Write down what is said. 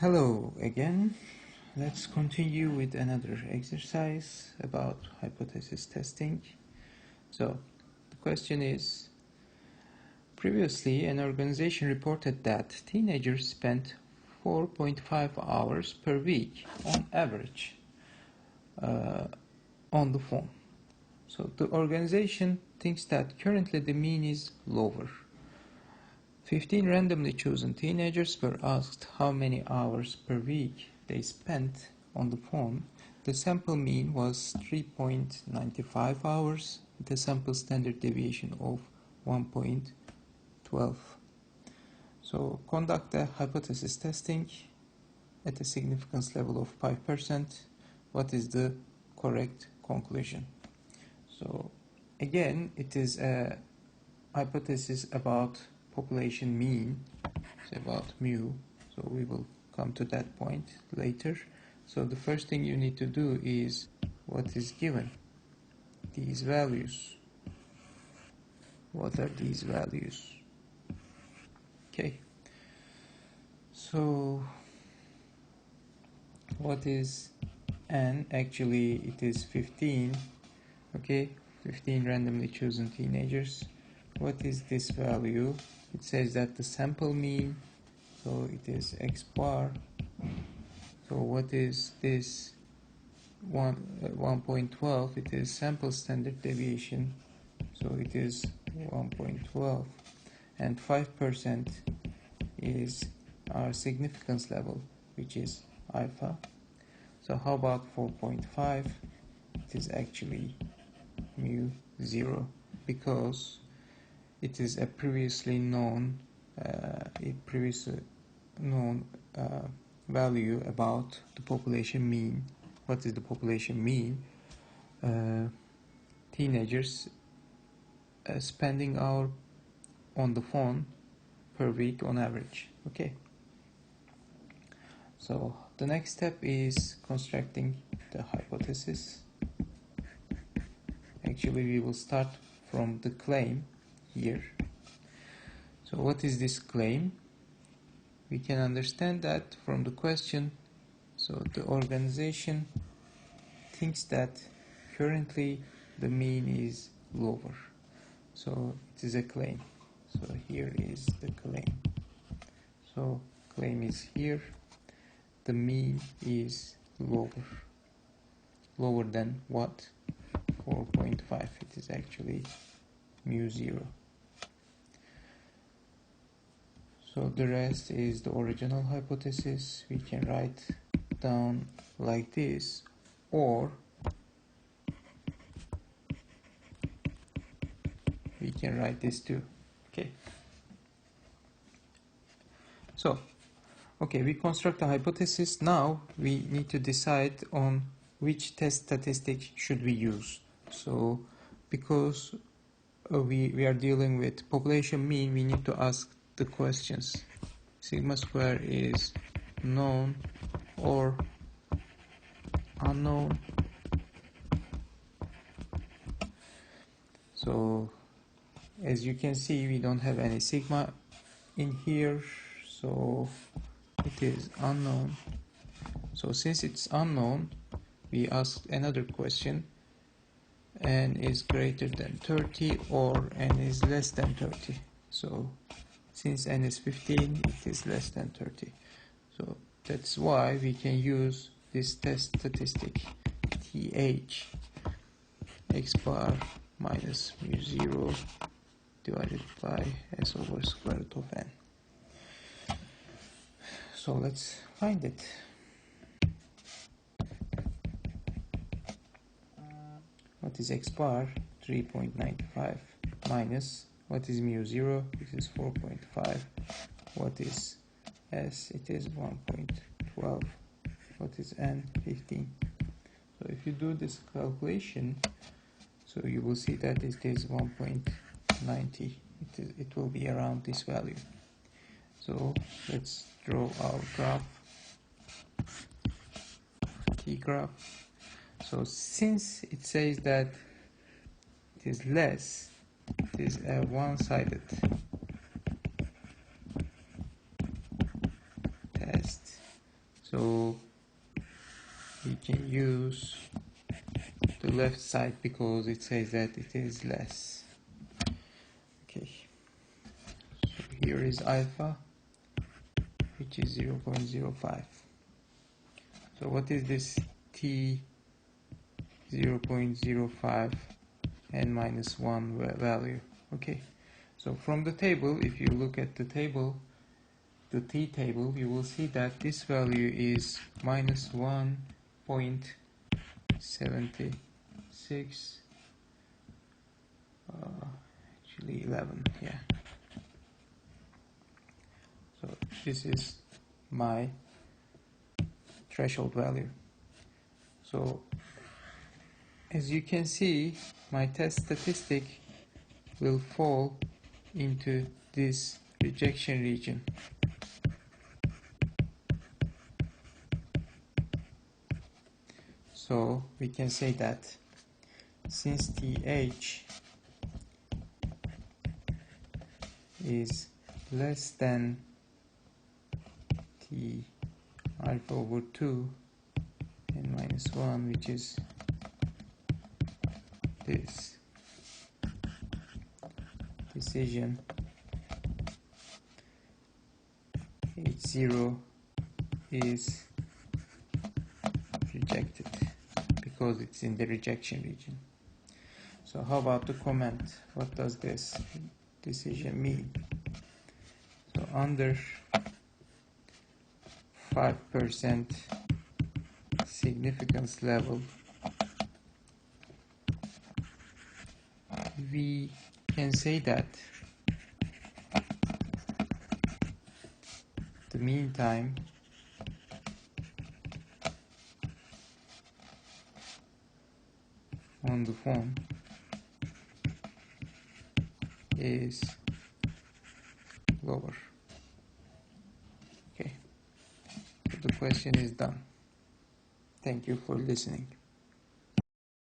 Hello again. Let's continue with another exercise about hypothesis testing. So, the question is, previously an organization reported that teenagers spent 4.5 hours per week on average on the phone. So the organization thinks that currently the mean is lower. 15 randomly chosen teenagers were asked how many hours per week they spent on the phone. The sample mean was 3.95 hours with a sample standard deviation of 1.12. So conduct a hypothesis testing at a significance level of 5%. What is the correct conclusion? So again, it is a hypothesis about population mean, it's about mu, so we will come to that point later. So the first thing you need to do is what is given, these values. What are these values? Okay, so what is n? Actually it is 15. Okay, 15 randomly chosen teenagers. What is this value? It says that the sample mean, so it is x bar. So what is this 1.12? It is sample standard deviation, so it is 1.12, and 5% is our significance level, which is alpha. So how about 4.5? It is actually mu 0, because it is a previously known value about the population mean. What is the population mean? Teenagers spending hour on the phone per week on average. Okay. So the next step is constructing the hypothesis. Actually, we will start from the claim here. So what is this claim? We can understand that from the question. So the organization thinks that currently the mean is lower. So it is a claim. So here is the claim. So claim is here. The mean is lower. Lower than what? 4.5. It is actually mu 0. So the rest is the original hypothesis. We can write down like this, or we can write this too. Okay. So, okay, we construct a hypothesis. Now we need to decide on which test statistic should we use. So, because we are dealing with population mean, we need to ask the questions. Sigma square is known or unknown. So as you can see, we don't have any sigma in here, so it is unknown. So since it's unknown, we ask another question: n is greater than 30 or n is less than 30. So since n is 15, it is less than 30. So that's why we can use this test statistic th x bar minus mu 0 divided by s over square root of n. So let's find it. What is x bar? 3.95 minus, what is mu 0? This is 4.5. What is s? It is 1.12. What is n? 15. So if you do this calculation, so you will see that it is 1.90. It will be around this value. So let's draw our graph, t-graph. So since it says that it is less, it is a one-sided test. So we can use the left side because it says that it is less. Okay, so here is alpha, which is 0.05. So what is this t 0.05 and minus 1 value? Okay, so from the table, if you look at the table, the t table, you will see that this value is minus 1.76, actually 11, yeah. So this is my threshold value. So as you can see, my test statistic will fall into this rejection region. So we can say that since TH is less than T alpha over 2 and minus 1, which is this decision, H0 is rejected because it's in the rejection region. So how about the comment? What does this decision mean? So under 5% significance level, we can say that the mean time on the phone is lower. Okay, so the question is done. Thank you for listening.